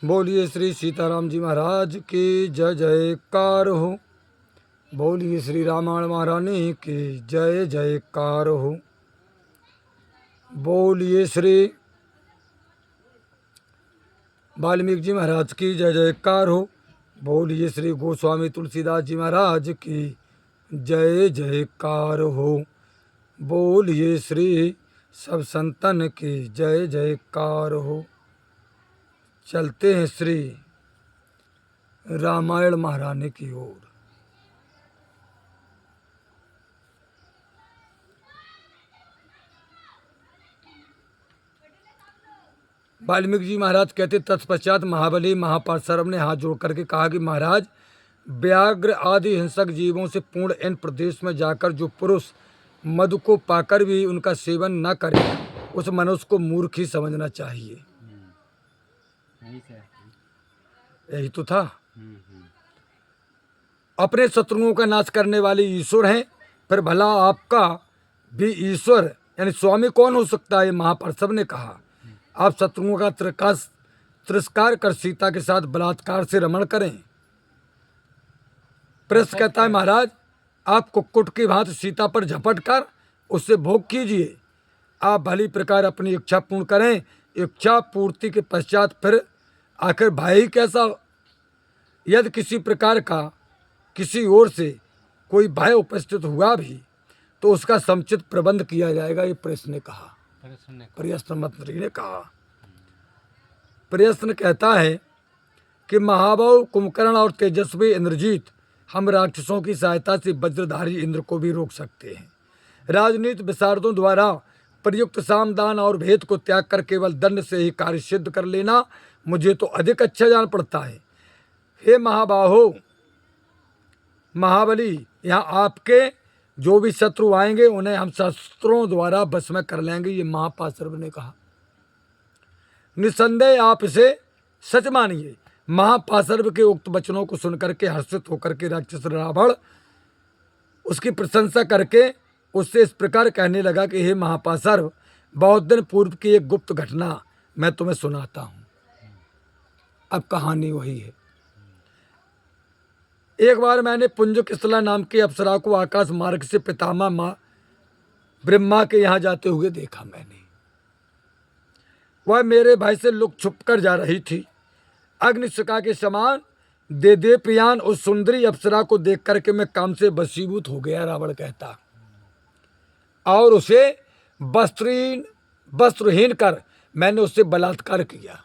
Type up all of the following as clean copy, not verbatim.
बोलिए श्री सीताराम जी महाराज की जय जयकार हो। बोलिए श्री रामायण महारानी की जय जयकार हो। बोलिए श्री वाल्मीकि जी महाराज की जय जयकार हो। बोलिए श्री गोस्वामी तुलसीदास जी महाराज की जय जयकार हो। बोलिए श्री सब संतन की जय जयकार हो। चलते हैं श्री रामायण महारानी की ओर। वाल्मीकि जी महाराज कहते, तत्पश्चात महाबली महापार्श्व ने हाथ जोड़ करके कहा कि महाराज, व्याघ्र आदि हिंसक जीवों से पूर्ण इन प्रदेश में जाकर जो पुरुष मधु को पाकर भी उनका सेवन न करे, उस मनुष्य को मूर्ख ही समझना चाहिए। यही तो था। अपने शत्रुओं का नाश करने वाले ईश्वर हैं, फिर भला आपका भी ईश्वर यानी स्वामी कौन हो सकता है? महापार्श्व ने कहा, आप शत्रुओं का तिरस्कार कर सीता के साथ बलात्कार से रमण करें। प्रश्न कहता है, महाराज आप कुक्कुट की भांति सीता पर झपट कर उससे भोग कीजिए। आप भली प्रकार अपनी इच्छा पूर्ण करें। इच्छा पूर्ति के पश्चात फिर आखिर भाई कैसा? यदि किसी प्रकार का किसी ओर से कोई भय उपस्थित हुआ भी तो उसका समुचित प्रबंध किया जाएगा। ये प्रश्न ने कहा, प्रश्न मंत्री ने कहा। प्रश्न कहता है कि महाबल कुंभकर्ण और तेजस्वी इंद्रजीत, हम राक्षसों की सहायता से वज्रधारी इंद्र को भी रोक सकते हैं। राजनीति विशारदों द्वारा प्रयुक्त सामदान और भेद को त्याग कर केवल दंड से ही कार्य सिद्ध कर लेना मुझे तो अधिक अच्छा जान पड़ता है। हे महाबाहो महाबली, यहाँ आपके जो भी शत्रु आएंगे उन्हें हम शस्त्रों द्वारा बस में कर लेंगे। ये महापार्श्व ने कहा। निसंदेह आप इसे सच मानिए। महापार्श्व के उक्त वचनों को सुनकर के हर्षित होकर के राक्षस रावण उसकी प्रशंसा करके उससे इस प्रकार कहने लगा कि हे महापार्श्व, बहुत दिन पूर्व की एक गुप्त घटना मैं तुम्हें सुनाता हूँ। अब कहानी वही है। एक बार मैंने पुंजकिसला नाम की अप्सरा को आकाश मार्ग से पितामह माँ ब्रह्मा के यहाँ जाते हुए देखा। मैंने वह मेरे भय से लुक छुप कर जा रही थी। अग्निशिखा के समान देदीप्यमान उस सुंदरी अप्सरा को देख करके मैं काम से वशीभूत हो गया, रावण कहता, और उसे वस्त्रहीन कर मैंने उससे बलात्कार किया।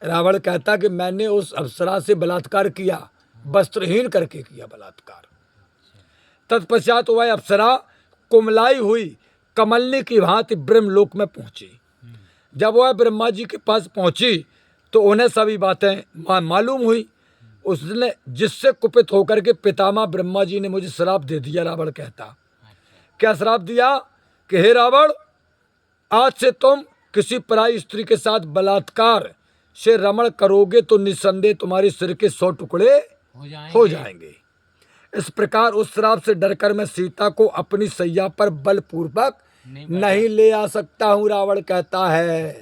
रावण कहता कि मैंने उस अप्सरा से बलात्कार किया, वस्त्रहीन करके किया बलात्कार। तत्पश्चात वह अप्सरा कुमलाई हुई कमलनी की भांति ब्रह्मलोक में पहुंची। जब वह ब्रह्मा जी के पास पहुंची तो उन्हें सभी बातें मालूम हुई। उसने जिससे कुपित होकर के पितामह ब्रह्मा जी ने मुझे श्राप दे दिया। रावण कहता, क्या श्राप दिया? कि हे रावण, आज से तुम किसी पराई स्त्री के साथ बलात्कार से रमण करोगे तो निस्संदेह तुम्हारे सिर के 100 टुकड़े हो जाएंगे। इस प्रकार उस श्राप से डरकर मैं सीता को अपनी सैया पर बलपूर्वक नहीं ले आ सकता हूँ। रावण कहता है,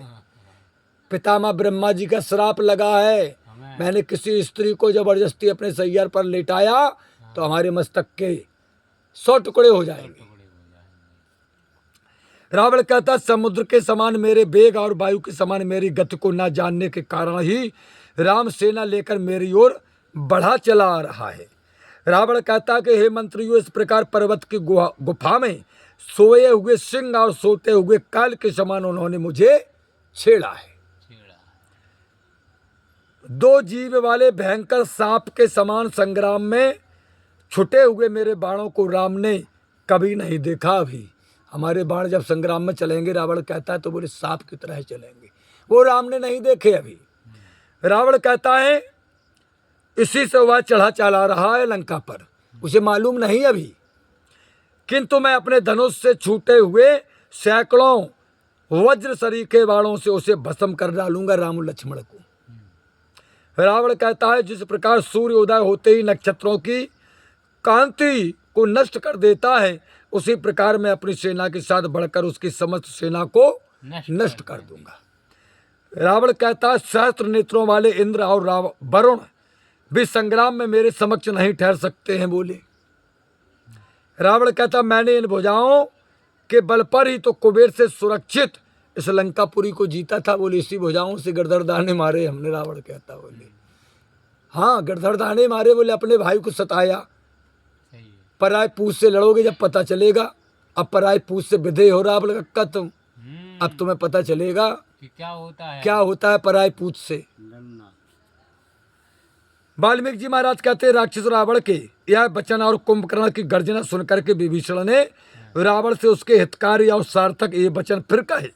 पितामह ब्रह्मा जी का श्राप लगा है। मैंने किसी स्त्री को जबरदस्ती अपने सैया पर लेटाया तो हमारे मस्तक के 100 टुकड़े हो जाएंगे। रावण कहता, समुद्र के समान मेरे वेग और वायु के समान मेरी गति को न जानने के कारण ही राम सेना लेकर मेरी ओर बढ़ा चला आ रहा है। रावण कहता कि हे मंत्रियों, इस प्रकार पर्वत की गुफा में सोए हुए सिंह और सोते हुए काल के समान उन्होंने मुझे छेड़ा है। 2 जीव वाले भयंकर सांप के समान संग्राम में छुटे हुए मेरे बाणों को राम ने कभी नहीं देखा। अभी हमारे बाण जब संग्राम में चलेंगे, रावण कहता है, तो बोले सांप की तरह चलेंगे। वो राम ने नहीं देखे अभी। रावण कहता है, इसी से वह चला रहा है लंका पर, उसे मालूम नहीं अभी, किंतु मैं अपने धनुष से छूटे हुए सैकड़ों वज्र सरीखे बाणों से उसे भस्म कर डालूंगा, राम लक्ष्मण को। रावण कहता है, जिस प्रकार सूर्य उदय होते ही नक्षत्रों की कांति को नष्ट कर देता है, उसी प्रकार मैं अपनी सेना के साथ बढ़कर उसकी समस्त सेना को नष्ट कर दूंगा। रावण कहता, सहस्त्र नेत्रों वाले इंद्र और वरुण भी संग्राम में मेरे समक्ष नहीं ठहर सकते हैं। बोले रावण कहता, मैंने इन भुजाओं के बल पर ही तो कुबेर से सुरक्षित इस लंकापुरी को जीता था। बोले इसी भुजाओं से गिरधर दाने मारे हमने। रावण कहता, बोले हाँ गिरधर दाने मारे। बोले अपने भाई को सताया। पराय पूछ से लड़ोगे जब पता चलेगा। अब पराय पूछ से विधेय हो रावण का तुम। अब तुम्हें पता चलेगा कि क्या होता है पराय पूछ से। वाल्मीकि जी महाराज कहते हैं, राक्षस रावण के यह वचन और कुंभकर्ण की गर्जना सुनकर के विभीषण ने रावण से उसके हितकारी और सार्थक ये वचन फिर कहे।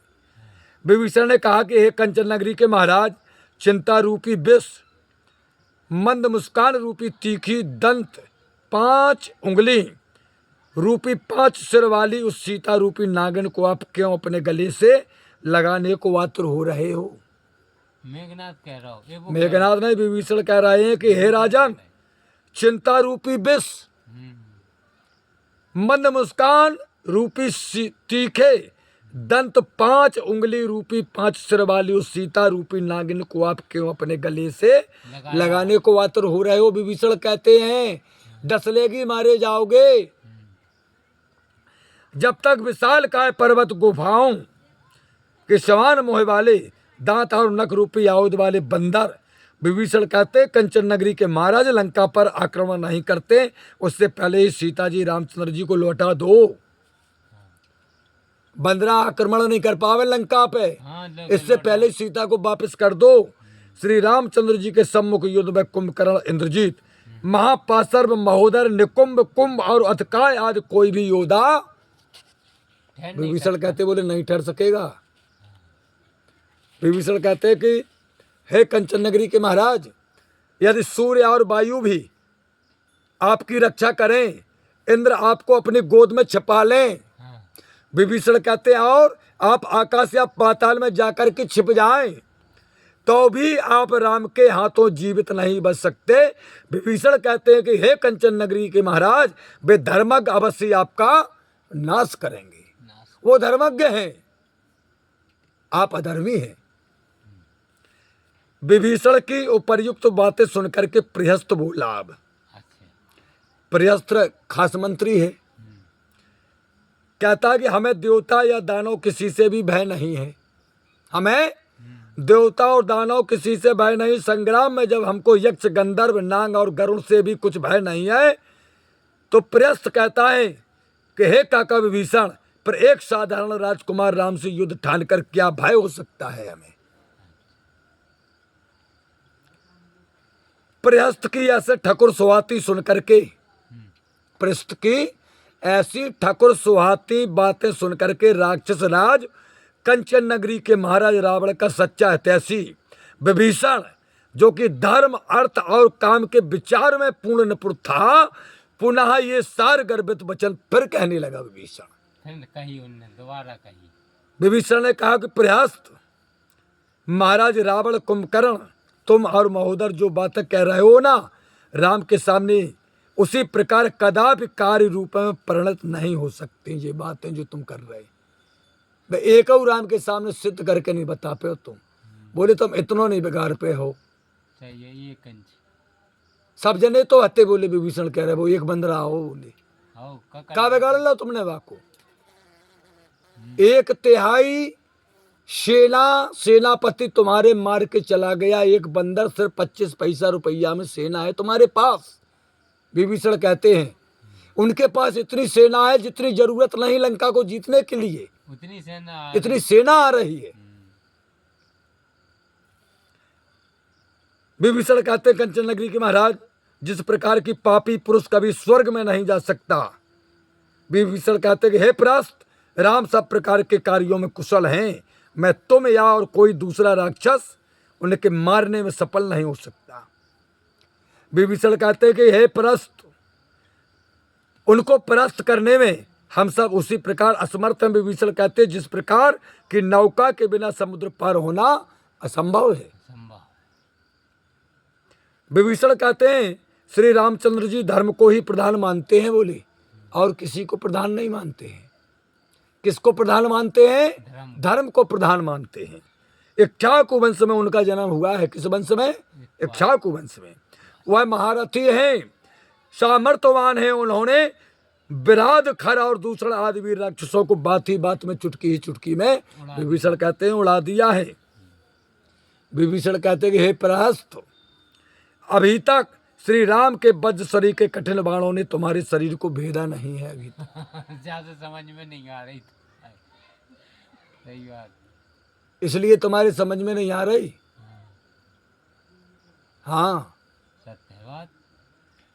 विभीषण ने कहा कि हे कंचन नगरी के महाराज, चिंता रूपी विष, मंद मुस्कान रूपी तीखी दंत, 5 उंगली रूपी 5 सिर वाली उस सीता रूपी नागिन को आप क्यों अपने गले से लगाने को आतुर हो रहे हो? मेघनाथ कह रहा हो। मेघनाथ नहीं, विभीषण कह रहे हैं कि हे राजन, चिंता रूपी विष, मंद मुस्कान रूपी तीखे दंत, 5 उंगली रूपी 5 सिर वाली उस सीता रूपी नागिन को आप क्यों अपने गले से लगाने को आतुर हो रहे हो? विभीषण कहते हैं, डसलेगी मारे जाओगे। जब तक विशाल काय पर्वत गुफाओं के समान मोह वाले दांत और नख रूपी आयुध वाले बंदर, विभीषण कहते, कंचन नगरी के महाराज लंका पर आक्रमण नहीं करते, उससे पहले ही सीता जी रामचंद्र जी को लौटा दो। बंदरा आक्रमण नहीं कर पावे लंका पे, इससे पहले सीता को वापस कर दो। श्री रामचंद्र जी के सम्मुख युद्ध में कुंभकर्ण, इंद्रजीत, महापाशर्व, महोदर, निकुंभ, कुंभ और अथकाय आदि कोई भी योद्धा, विभीषण कहते, बोले नहीं ठहर सकेगा। विभीषण कहते हैं कि हे कंचन नगरी के महाराज, यदि सूर्य और वायु भी आपकी रक्षा करें, इंद्र आपको अपनी गोद में छिपा लें, विभीषण कहते हैं, और आप आकाश या पाताल में जाकर के छिप जाएं, तो भी आप राम के हाथों जीवित नहीं बच सकते। विभीषण कहते हैं कि हे कंचन नगरी के महाराज, वे धर्मज्ञ अवश्य आपका नाश करेंगे। वो धर्मज्ञ हैं, आप अधर्मी हैं। विभीषण की उपर्युक्त बातें सुनकर के प्रहस्त बोला। अब प्रहस्त खास मंत्री है, कहता कि हमें देवता या दानव किसी से भी भय नहीं है। हमें देवता और दानव किसी से भय नहीं। संग्राम में जब हमको यक्ष, गंधर्व, नाग और गरुड़ से भी कुछ भय नहीं है, तो प्रहस्त कहता है कि हे काका विभीषण, पर एक साधारण राजकुमार राम से युद्ध ठान कर क्या भय हो सकता है हमें? प्रहस्त की ऐसे ठकुर सुहाती सुनकर के, प्रहस्त की ऐसी ठकुर सुहाती बातें सुनकर के राक्षस राज कंचन नगरी के महाराज रावण का सच्चा हितैषी विभीषण, जो कि धर्म, अर्थ और काम के विचार में पूर्ण निपुण था, पुनः ये सार गर्भित वचन फिर कहने लगा। विभीषण कही उन्होंने दोबारा कही। विभीषण ने कहा कि प्रहस्त महाराज रावण, कुंभकर्ण, तुम और महोदर जो बातें कह रहे हो ना राम के सामने, उसी प्रकार कदापि कार्य रूप में परिणत नहीं हो सकती। ये बातें जो तुम कर रहे, वे एक और राम के सामने सिद्ध करके नहीं बता पे हो तुम। बोले तुम इतना नहीं बिगाड़ पे हो। ये सब जने तो हत्ते बोले, विभीषण कह रहे वो एक बंदरा हो। बोले का बिगाड़ लो तुमने वाको? 1/3 सेनापति तुम्हारे मार के चला गया, एक बंदर, सिर्फ 25 पैसा रुपया में सेना है तुम्हारे पास। विभीषण कहते हैं उनके पास इतनी सेना है जितनी जरूरत नहीं लंका को जीतने के लिए, इतनी सेना आ रही है। विभीषण कहते हैं कंचन नगरी के महाराज, जिस प्रकार की पापी पुरुष कभी स्वर्ग में नहीं जा सकता। विभीषण कहते हैं कि हे प्रहस्त, राम सब प्रकार के कार्यों में कुशल हैं, मैं तुम या और कोई दूसरा राक्षस उनके मारने में सफल नहीं हो सकता। विभीषण कहते हैं कि हे प्रहस्त, उनको परास्त करने में हम सब उसी प्रकार असमर्थ हैं। विभीषण कहते हैं जिस प्रकार कि नौका के बिना समुद्र पार होना असंभव है। विभीषण कहते हैं श्री रामचंद्र जी धर्म को ही प्रधान मानते हैं। बोले और किसी को प्रधान नहीं मानते हैं। किसको प्रधान मानते हैं? धर्म को प्रधान मानते हैं। इक्ष्वाकु वंश में उनका जन्म हुआ है। किस वंश में? इक्ष्वाकु वंश में। वह महारथी हैं, सामर्थ्यवान हैं। उन्होंने विराट खर और दूसरे आदि वीर राक्षसों को बात ही बात में, चुटकी ही चुटकी में विभीषण कहते हैं उड़ा दिया है। विभीषण कहते हैं कि हे प्रहस्त, अभी तक श्री राम के वज्र शरीर के कठिन बाणों ने तुम्हारे शरीर को भेदा नहीं है अभी तक। ज्यादा समझ में नहीं आ रही। सही बात। इसलिए तुम्हारे समझ में नहीं आ रही। हाँ, सत्य बात।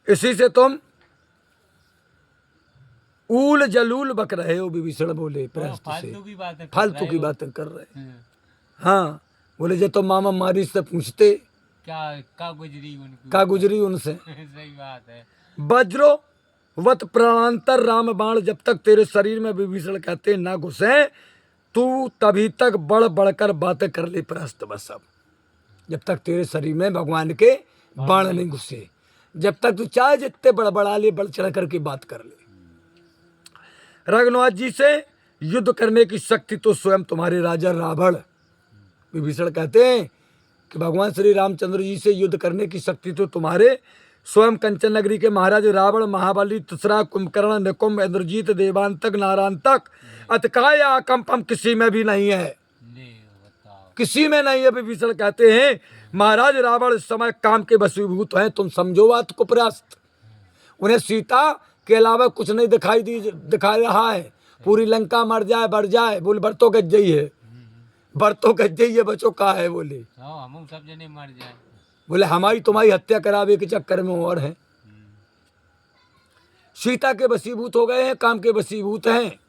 इसी से तुम ऊल जलूल बक रहे हो। विभीषण बोले प्रहस्त से, फालतू की बातें कर रहे। हाँ, बोले जब तो मामा मारी से पूछते क्या गुजरी उनकी, का गुजरी उनसे। सही बात है। वज्रो वत प्राणांतर राम बाण जब तक तेरे शरीर में, विभीषण कहते ना घुसे, तू तभी तक बढ़ बढ़कर बातें कर ले प्रहस्त। बस अब जब तक तेरे शरीर में भगवान के बाण नहीं घुसे, जब तक तू चाहे जितने बड़बड़ा ले, बढ़ चढ़ करके बात कर ले। रघुनाथ जी से युद्ध करने की शक्ति तो स्वयं तुम्हारे राजा रावण, विभीषण कहते हैं कि भगवान श्री रामचंद्र जी से युद्ध करने की शक्ति तो तुम्हारे स्वयं कंचन नगरी के महाराज रावण, महाबली, तुसरा, कुंभकर्ण, निकुंभ, इंद्रजीत, देवांतक, नारांतक, अतकाय, आकंपम किसी में भी नहीं है। किसी में नहीं है। विभीषण कहते हैं महाराज रावण इस समय काम के वशीभूत हैं। तुम समझो बात को प्रस्त। उन्हें सीता के अलावा कुछ नहीं दिखा रहा है। पूरी लंका मर जाए, बढ़ जाए, बोले बरतों गज गई है, बरतों गज गई है, बचो कहा है। बोले हम सब जने मर जाए। बोले हमारी तुम्हारी हत्या करावे के चक्कर में और हैं। सीता के वशीभूत हो गए हैं, काम के वशीभूत हैं।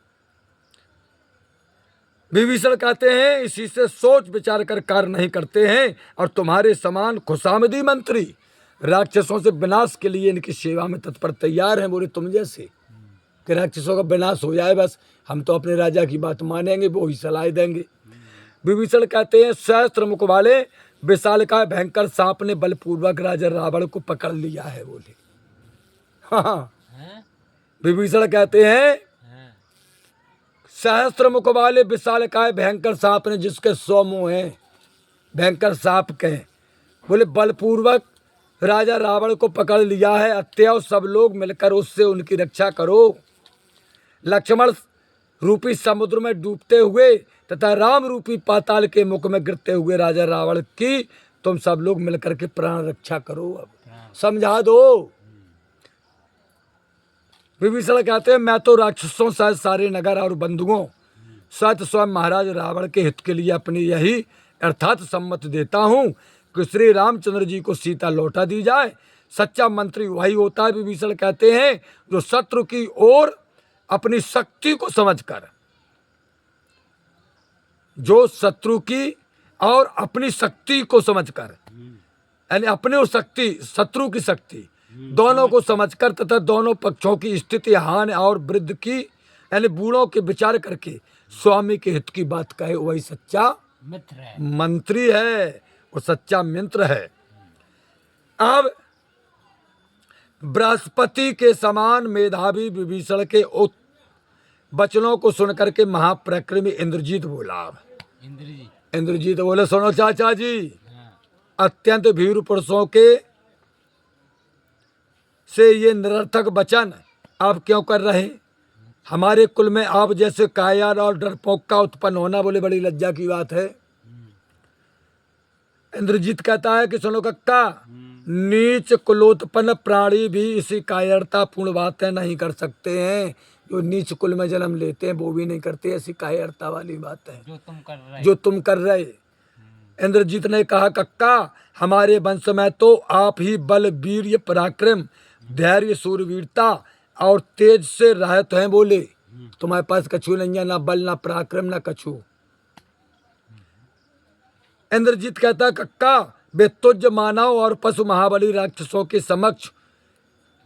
विभीषण कहते हैं इसी से सोच विचार कर कार्य नहीं करते हैं, और तुम्हारे समान खुशामदी मंत्री राक्षसों से विनाश के लिए इनकी सेवा में तत्पर तैयार हैं। बोले तुम जैसे कि राक्षसों का विनाश हो जाए, बस हम तो अपने राजा की बात मानेंगे, वो ही सलाह देंगे। विभीषण कहते हैं सहस्त्र मुख वाले विशालकाय भयंकर सांप ने बलपूर्वक राजा रावण को पकड़ लिया है। बोले हाँ, विभीषण कहते हैं सहस्त्र मुख वाले विशालकाय भयंकर सांप ने, जिसके 100 मुंह हैं, भयंकर सांप के, बोले बलपूर्वक राजा रावण को पकड़ लिया है। अत्याव सब लोग मिलकर उससे उनकी रक्षा करो। लक्ष्मण रूपी समुद्र में डूबते हुए तथा राम रूपी पाताल के मुख में गिरते हुए राजा रावण की तुम सब लोग मिलकर के प्राण रक्षा करो। अब समझा दो। विभीषण कहते हैं मैं तो राक्षसों सहित सारे नगर और बंधुओं सहित स्वयं महाराज रावण के हित के लिए अपनी यही अर्थात सम्मत देता हूँ कि श्री रामचंद्र जी को सीता लौटा दी जाए। सच्चा मंत्री वही होता है, विभीषण कहते हैं, जो शत्रु की ओर अपनी शक्ति को समझकर, जो शत्रु की और अपनी शक्ति को समझकर, यानी अपने और शक्ति, शत्रु की शक्ति दोनों को समझकर तथा दोनों पक्षों की स्थिति, हानि और वृद्धि की, यानी बूढ़ों के विचार करके स्वामी के हित की बात कहे, वही सच्चा मित्र है, मंत्री है, वो सच्चा मित्र है। अब बृहस्पति के समान मेधावी विभीषण के वचनों को सुनकर के महापराक्रमी इंद्रजीत बोला। इंद्रजीत बोले सुनो चाचा जी, अत्यंत भीरु पुरुषों के से ये निरर्थक वचन आप क्यों कर रहे? हमारे कुल में आप जैसे कायर और डरपोक का उत्पन्न होना बोले बड़ी लज्जा की बात है। इंद्रजीत कहता है कि सुनो कक्का, नीच कुलोत्पन्न प्राणी भी इसी कायरता पूर्ण बातें नहीं कर सकते हैं। जो नीच कुल में जन्म लेते हैं वो भी नहीं करते, ऐसी कायरता वाली बात है जो तुम कर रहे। इंद्रजीत ने कहा कक्का, हमारे वंश में तो आप ही बल, वीर्य, पराक्रम, धैर्य, सूरवीरता और तेज से रहते हैं। बोले तुम्हारे पास कछु नहीं है, ना बल, ना पराक्रम, ना कछु। इंद्रजीत कहता कक्का, वे तुझ मानव और पशु महाबली राक्षसों के समक्ष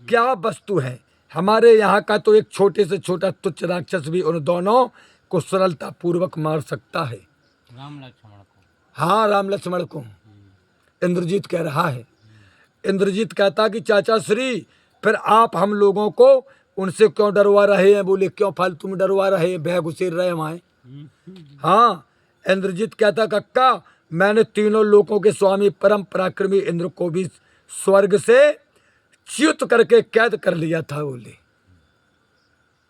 क्या वस्तु है? हमारे यहाँ का तो एक छोटे से छोटा तुच्छ राक्षस भी उन दोनों को सरलता पूर्वक मार सकता है। राम लक्ष्मण को? हाँ, राम लक्ष्मण को इंद्रजीत कह रहा है। इंद्रजीत कहता कि चाचा श्री, फिर आप हम लोगों को उनसे क्यों डरवा रहे हैं? बोले क्यों फालतू में डरवा रहे हैं, भय घुसेर रहे वहाँ। हाँ, इंद्रजीत कहता कक्का, मैंने तीनों लोकों के स्वामी परम पराक्रमी इंद्र को भी स्वर्ग से च्युत करके कैद कर लिया था। बोले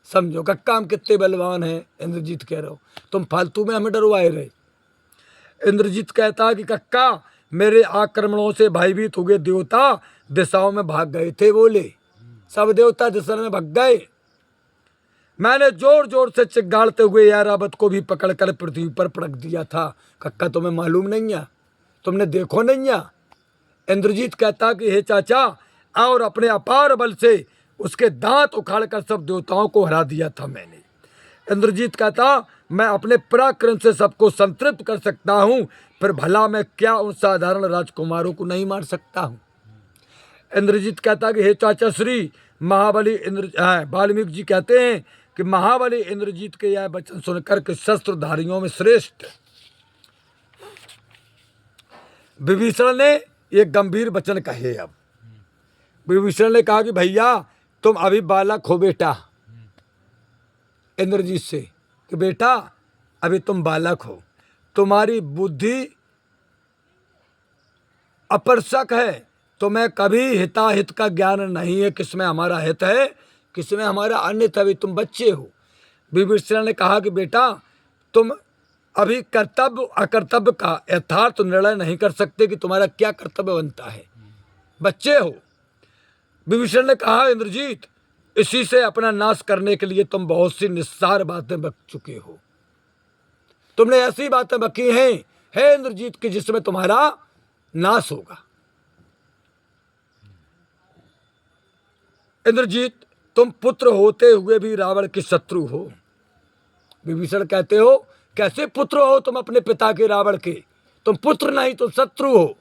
समझो कक्का हम कितने बलवान हैं। इंद्रजीत कह रहे हो तुम फालतू में हमें डरवाए रहे। इंद्रजीत कहता कि कक्का मेरे आक्रमणों से भयभीत हुए देवता दिशाओं में भाग गए थे। बोले सब देवता दिशा में भाग गए। मैंने जोर जोर से चिल्लाते हुए ऐरावत को भी पकड़कर पृथ्वी पर पटक दिया था। कक्का तुम्हें मालूम नहीं है, तुमने देखो नहीं है। इंद्रजीत कहता कि हे चाचा, और अपने अपार बल से उसके दांत उखाड़कर सब देवताओं को हरा दिया था मैंने। इंद्रजीत कहता मैं अपने पराक्रम से सबको संतृप्त कर सकता हूं, फिर भला मैं क्या उन साधारण राजकुमारों को नहीं मार सकता हूं। इंद्रजीत कहता कि हे चाचा श्री महाबली वाल्मीकि जी कहते हैं कि महाबली इंद्रजीत के यह वचन सुनकर के शस्त्रधारियों में श्रेष्ठ विभीषण ने एक गंभीर वचन कहे। अब विभीषण ने कहा कि भैया तुम अभी बालक हो बेटा, इंद्रजीत से कि बेटा अभी तुम बालक हो, तुम्हारी बुद्धि अपरसक है, तुम्हें कभी हिताहित का ज्ञान नहीं है, किसमें हमारा हित है किसमें हमारा अनित है, अभी तुम बच्चे हो। विभीषण ने कहा कि बेटा तुम अभी कर्तव्य अकर्तव्य का यथार्थ निर्णय नहीं कर सकते कि तुम्हारा क्या कर्तव्य बनता है, बच्चे हो। विभीषण ने कहा इंद्रजीत इसी से अपना नाश करने के लिए तुम बहुत सी निस्सार बातें बक चुके हो, तुमने ऐसी बातें बकी हैं हे इंद्रजीत की जिसमें तुम्हारा नाश होगा। इंद्रजीत तुम पुत्र होते हुए भी रावण के शत्रु हो। विभीषण कहते हो कैसे पुत्र हो तुम अपने पिता के रावण के, तुम पुत्र नहीं तुम शत्रु हो।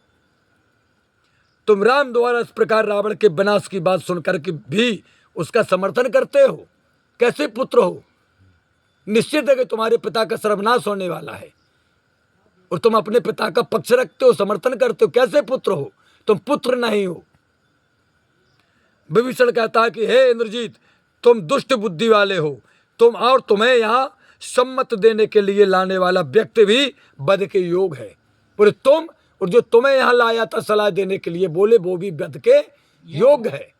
तुम राम द्वारा इस प्रकार रावण के विनाश की बात सुनकर के भी उसका समर्थन करते हो, कैसे पुत्र हो। निश्चित है कि तुम्हारे पिता का सर्वनाश होने वाला है और तुम अपने पिता का पक्ष रखते हो, समर्थन करते हो, कैसे पुत्र हो, तुम पुत्र नहीं हो। विभीषण कहता है कि हे इंद्रजीत तुम दुष्ट बुद्धि वाले हो, तुम और तुम्हें यहाँ सम्मत देने के लिए लाने वाला व्यक्ति भी वध के योग है, और तुम और जो तुम्हें यहाँ लाया था सलाह देने के लिए बोले वो भी वध के योग है।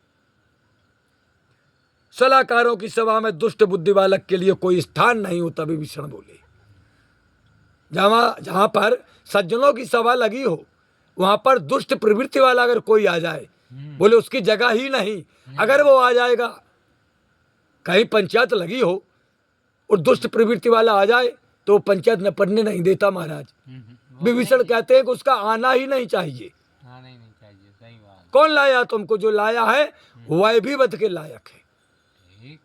सलाहकारों की सभा में दुष्ट बुद्धि बालक के लिए कोई स्थान नहीं होता। विभीषण बोले जहां पर सज्जनों की सभा लगी हो वहां पर दुष्ट प्रवृत्ति वाला अगर कोई आ जाए बोले उसकी जगह ही नहीं। अगर वो आ जाएगा कहीं पंचायत लगी हो और दुष्ट प्रवृत्ति वाला आ जाए तो वो पंचायत न पढ़ने नहीं देता महाराज। विभीषण कहते हैं कि उसका आना ही नहीं चाहिए। आना ही नहीं चाहिए, सही बात। कौन लाया तुमको, जो लाया है वह भी वध के लायक है। ठीक।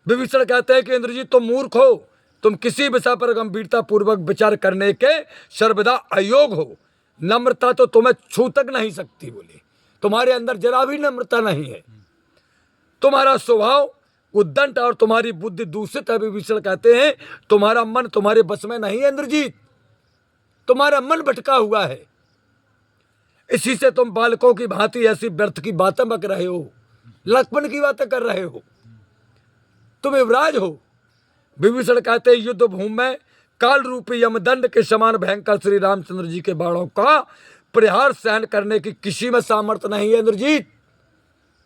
विभीषण कहते हैं कि इंद्रजीत तुम मूर्ख हो, तुम किसी विषय पर गंभीरता पूर्वक विचार करने के सर्वदा अयोग्य हो। नम्रता तो तुम्हें छू तक नहीं सकती। बोले तुम्हारे अंदर जरा भी नम्रता नहीं है, तुम्हारा स्वभाव उद्दंड और तुम्हारी बुद्धि दूषित है। विभीषण कहते हैं तुम्हारा मन तुम्हारे बस में नहीं है इंद्रजीत, तुम्हारा मन भटका हुआ है, इसी से तुम बालकों की भांति ऐसी व्यर्थ की बातें बक रहे हो, लक्ष्मण की बातें कर रहे हो, तुम युवराज हो। विभीषण कहते हैं युद्ध भूमि में काल रूपी यमदंड के समान भयंकर श्री रामचंद्र जी के बाणों का प्रहार सहन करने की किसी में सामर्थ्य नहीं है इंद्रजीत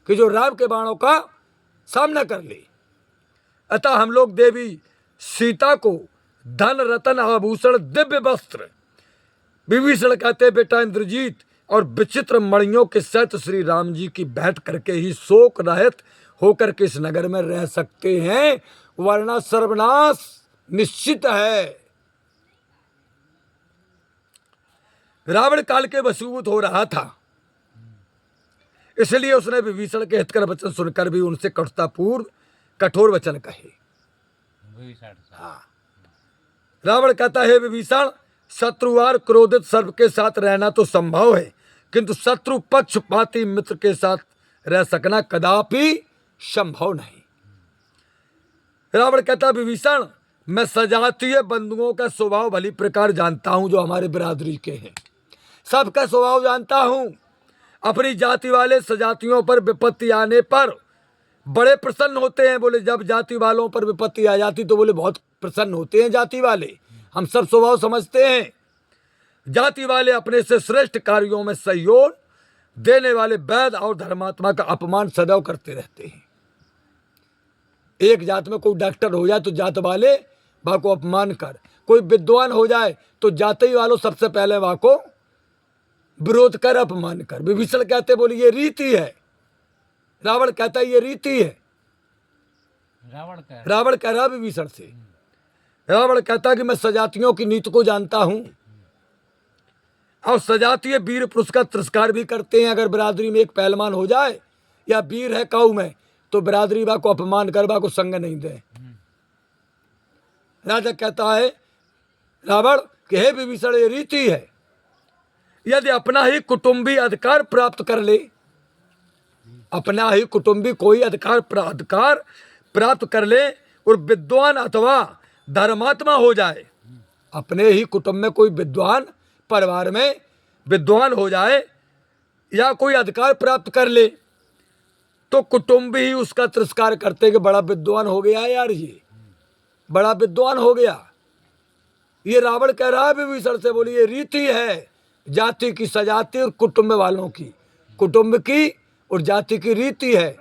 कि जो राम के बाणों का सामना कर ले। अतः हम लोग देवी सीता को धन रतन आभूषण दिव्य वस्त्र, विभीषण कहते बेटा इंद्रजीत, और विचित्र मणियों के सहित श्री राम जी की भेंट करके ही शोक रहित होकर के इस नगर में रह सकते हैं, वरना सर्वनाश निश्चित है। रावण काल के वशीभूत हो रहा था, इसलिए उसने विभीषण के हितकर वचन सुनकर भी उनसे कठोरतापूर्ण कठोर वचन कहे। हाँ। रावण कहता है विभीषण शत्रुवार क्रोधित सर्प के साथ रहना तो संभव है, किंतु शत्रु पक्षपाती मित्र के साथ रह सकना कदापि संभव नहीं। रावण कहता विभीषण मैं सजातीय बंधुओं का स्वभाव भली प्रकार जानता हूं, जो हमारे बिरादरी के हैं सबका स्वभाव जानता हूं। अपनी जाति वाले सजातियों पर विपत्ति आने पर बड़े प्रसन्न होते हैं। बोले जब जाति वालों पर विपत्ति आ जाती तो बोले बहुत प्रसन्न होते हैं जाति वाले, हम सब स्वभाव समझते हैं। जाति वाले अपने से श्रेष्ठ कार्यों में सहयोग देने वाले वैद और धर्मात्मा का अपमान सदैव करते रहते हैं। एक जात में कोई डॉक्टर हो जाए तो जात वाले वहाँ को अपमान कर, कोई विद्वान हो जाए तो जाति वालों सबसे पहले वहाँ को विरोध कर, अपमान कर। विभीषण कहते बोले ये रीति है, रावण कहता है ये रीति है। रावण कह रहा विभीषण से, रावण कहता कि मैं सजातियों की नीति को जानता हूं और सजातीय वीर पुरुष का तिरस्कार भी करते हैं। अगर बिरादरी में एक पहलवान हो जाए या वीर है काऊ में तो बिरादरी बा को अपमान कर, बा को संग नहीं दे। राजा कहता है रावण कि हे विभीषण ये रीति है, यदि अपना ही कुटुंबी अधिकार प्राप्त कर ले, अपना ही कुटुंबी कोई अधिकार प्राप्त कर ले और विद्वान अथवा धर्मात्मा हो जाए, अपने ही कुटुंब में कोई विद्वान, परिवार में विद्वान हो जाए या कोई अधिकार प्राप्त कर ले तो कुटुंबी ही उसका तिरस्कार करते कि बड़ा विद्वान हो गया यार, ये बड़ा विद्वान हो गया। ये रावण कह रहा है विभीषण से बोली ये रीति है जाति की, सजाती और कुटुंब वालों की, कुटुंब की और जाति की रीति है।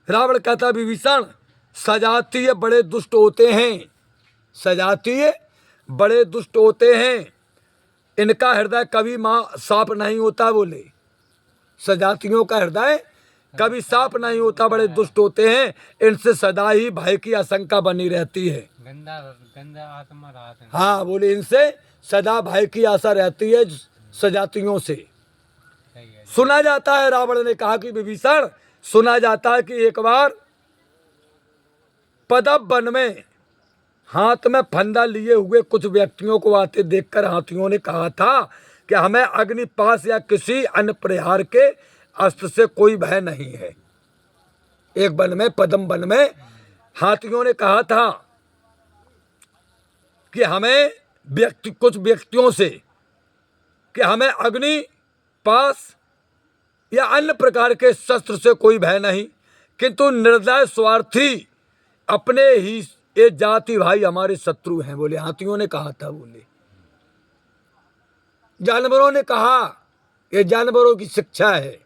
रावण कहता विभीषण सजातीय बड़े दुष्ट होते हैं, सजातीय बड़े दुष्ट होते हैं, इनका हृदय कभी साफ नहीं होता। बोले सजातियों का हृदय कभी साफ नहीं होता, बड़े दुष्ट होते हैं, इनसे सदा ही भय की आशंका बनी रहती है। गंदा आत्मा रहता है। हाँ बोले इनसे सदा भय की आशा रहती है सजातियों से। सुना जाता है, रावण ने कहा कि विभीषण सुना जाता है कि एक बार पदम वन में हाथ में फंदा लिए हुए कुछ व्यक्तियों को आते देखकर हाथियों ने कहा था कि हमें अग्निपाश या किसी अन्य प्रहार के अस्त्र से कोई भय नहीं है। एक वन में, पदम वन में हाथियों ने कहा था कि हमें कुछ व्यक्तियों से कि हमें अग्नि पास या अन्य प्रकार के शस्त्र से कोई भय नहीं, किंतु निर्दय स्वार्थी अपने ही ये जाति भाई हमारे शत्रु हैं। बोले हाथियों ने कहा था। बोले जानवरों ने कहा, ये जानवरों की शिक्षा है,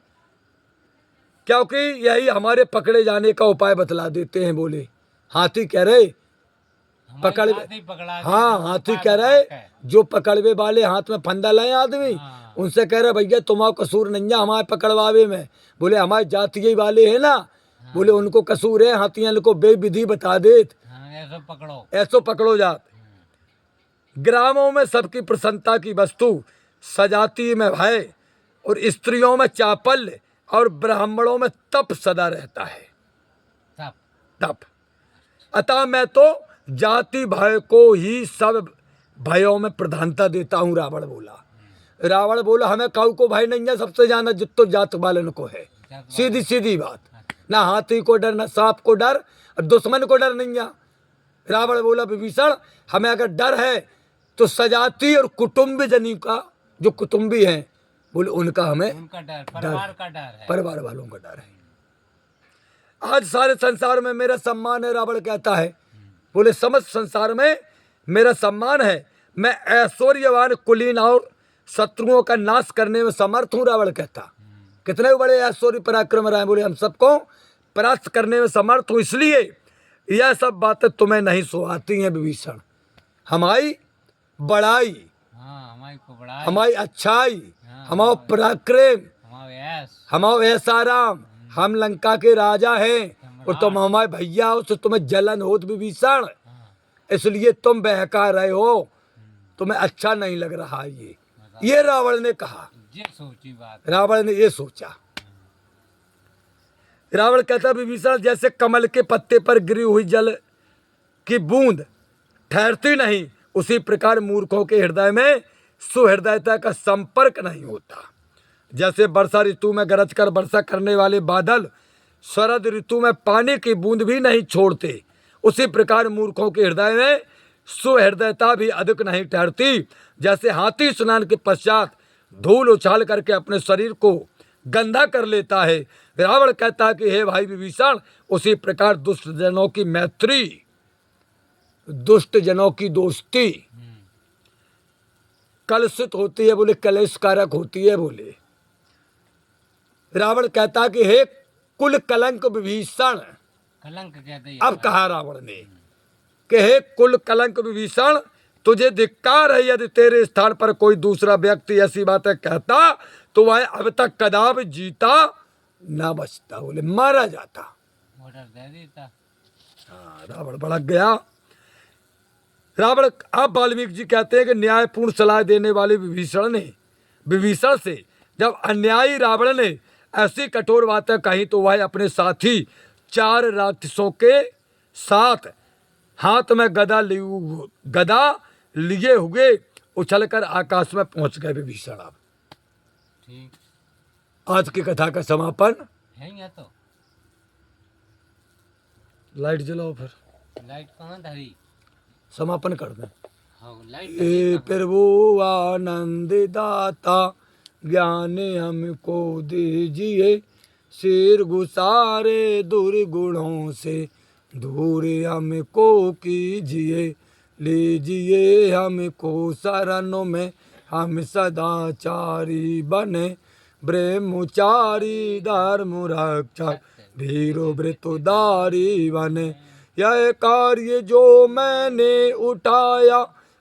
क्योंकि यही हमारे पकड़े जाने का उपाय बतला देते हैं। बोले हाथी कह रहे पकड़, हाँ हाथी कह रहे जो पकड़वे वाले हाथ में फंदा लाए आदमी, उनसे कह रहे भैया तुम्हारा कसूर नहीं है हमारे पकड़वावे में। बोले हमारे जातीय वाले हैं ना, बोले उनको कसूर है, हाथियां को बेविधि बता देत, ऐसो पकड़ो जात। ग्रामों में सबकी प्रसन्नता की वस्तु, सजाती में भय और स्त्रियों में चापल्य और ब्राह्मणों में तप सदा रहता है। तप अतः मैं तो जाति भय को ही सब भयों में प्रधानता देता हूँ। रावण बोला। रावण बोला हमें काऊ को भय नहीं है, सबसे ज्यादा जितो जात वालन को है। सीधी सीधी बात, ना हाथी को डर, ना सांप को डर, दुश्मन को डर नहीं है। रावण बोला विभीषण हमें अगर डर है तो सजाती और कुटुंब जनी का, जो कुटुंबी हैं बोले उनका हमें उनका डर, परिवार का डर है, परिवार वालों का डर है। आज सारे संसार में मेरा सम्मान है, रावण कहता है। बोले समस्त संसार में मेरा सम्मान है, मैं ऐश्वर्यवान कुलीन और शत्रुओं का नाश करने में समर्थ हूँ। रावण कहता कितने बड़े ऐश्वर्य पराक्रम रहे। बोले हम सबको परास्त करने में समर्थ हूँ, इसलिए यह सब बातें तुम्हें नहीं सुहाती हैं विभीषण। हमारी बड़ाई, हमारी अच्छाई, हमारा पराक्रम, हमारा ऐसाराम, हम लंका के राजा हैं और तुम हमारे भैया हो तो तुम्हें जलन हो विभीषण, इसलिए तुम बहका रहे हो, तुम्हें अच्छा नहीं लग रहा। ये रावण ने कहा। ये सोची बात, रावण ने ये सोचा। रावण कहता विभीषण जैसे कमल के पत्ते पर गिरी हुई जल की बूंद ठहरती नहीं, उसी प्रकार मूर्खों के हृदय में सुहृदयता का संपर्क नहीं होता। जैसे वर्षा ऋतु में गरज कर वर्षा करने वाले बादल शरद ऋतु में पानी की बूंद भी नहीं छोड़ते, उसी प्रकार मूर्खों के हृदय में सुहृदयता भी अधिक नहीं ठहरती। जैसे हाथी स्नान के पश्चात धूल उछाल करके अपने शरीर को गंदा कर लेता है, रावण कहता है कि हे भाई विभीषण उसी प्रकार दुष्ट जनों की मैत्री, दुष्ट जनों की दोस्ती कलुषित होती है, बोले कलेशकारक होती है। बोले रावण कहता कि हे कुल कलंक विभीषण, कलंक कहते हैं। अब कहा रावण ने कि हे कुल कलंक विभीषण, तुझे धिक्कार है, यदि तेरे स्थान पर कोई दूसरा व्यक्ति ऐसी बातें कहता तो वह अब तक कदापि जीता ना बचता, बोले मारा जाता। ऑर्डर दे देता। हाँ, रावण भड़क गया। रावण, अब वाल्मीकि जी कहते हैं कि न्यायपूर्ण सलाह देने वाले विभीषण से जब अन्यायी रावण ने ऐसी कठोर बातें कही तो वह अपने साथी 4 राक्षसों के साथ हाथ में गदा लिए हुए उछलकर आकाश में पहुंच गए विभीषण। अब ठीक आज की कथा का समापन है। यहाँ तो लाइट जलाओ, फिर लाइट कहाँ धरी? समापन कर दें। हाँ, लाइट हे प्रभु आनंद दाता, ज्ञान हमको दीजिए, सिर गुसारे दुर्गुणों से दूर हमको कीजिए, लीजिए हमको शरणों में, हम सदाचारी बने, ब्रह्मचारी धर्म रक्षक, वीरो व्रतोदारी बने। यह कार्य जो मैंने उठाया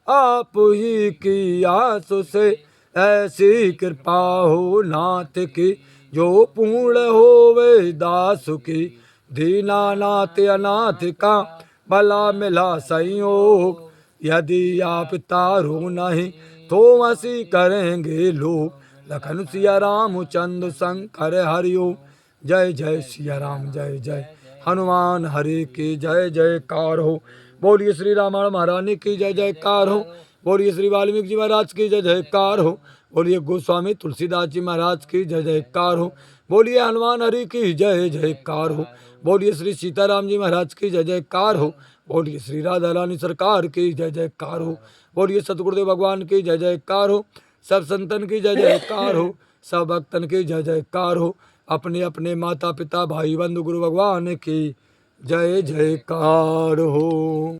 आप ही की आस से, ऐसी कृपा हो नाथ की जो पूर्ण होवे दास की, दीनानाथ अनाथ का भला मिला संयोग, यदि आप तारो नहीं तो हंसी करेंगे लोग। लखन सिया राम चंद्र शंकर हरिओम, जय जय सिया राम, जय जय हनुमान हरि की जय जयकार हो। बोलिए श्री रामायण महारानी की जय जयकार हो। बोलिए श्री वाल्मीकि जी महाराज की जय जयकार हो। बोलिए गोस्वामी तुलसीदास जी महाराज की जय जयकार हो। बोलिए हनुमान हरि की जय जयकार हो। बोलिए श्री सीताराम जी महाराज की जय जयकार हो। बोलिए श्री राधा रानी सरकार की जय जयकार हो। बोलिए सतगुरुदेव भगवान की जय जयकार हो। सब संतन की जय जयकार हो। सब भक्तन की जय जयकार हो। अपने अपने माता पिता भाई बंधु गुरु भगवान की जय जयकार हो।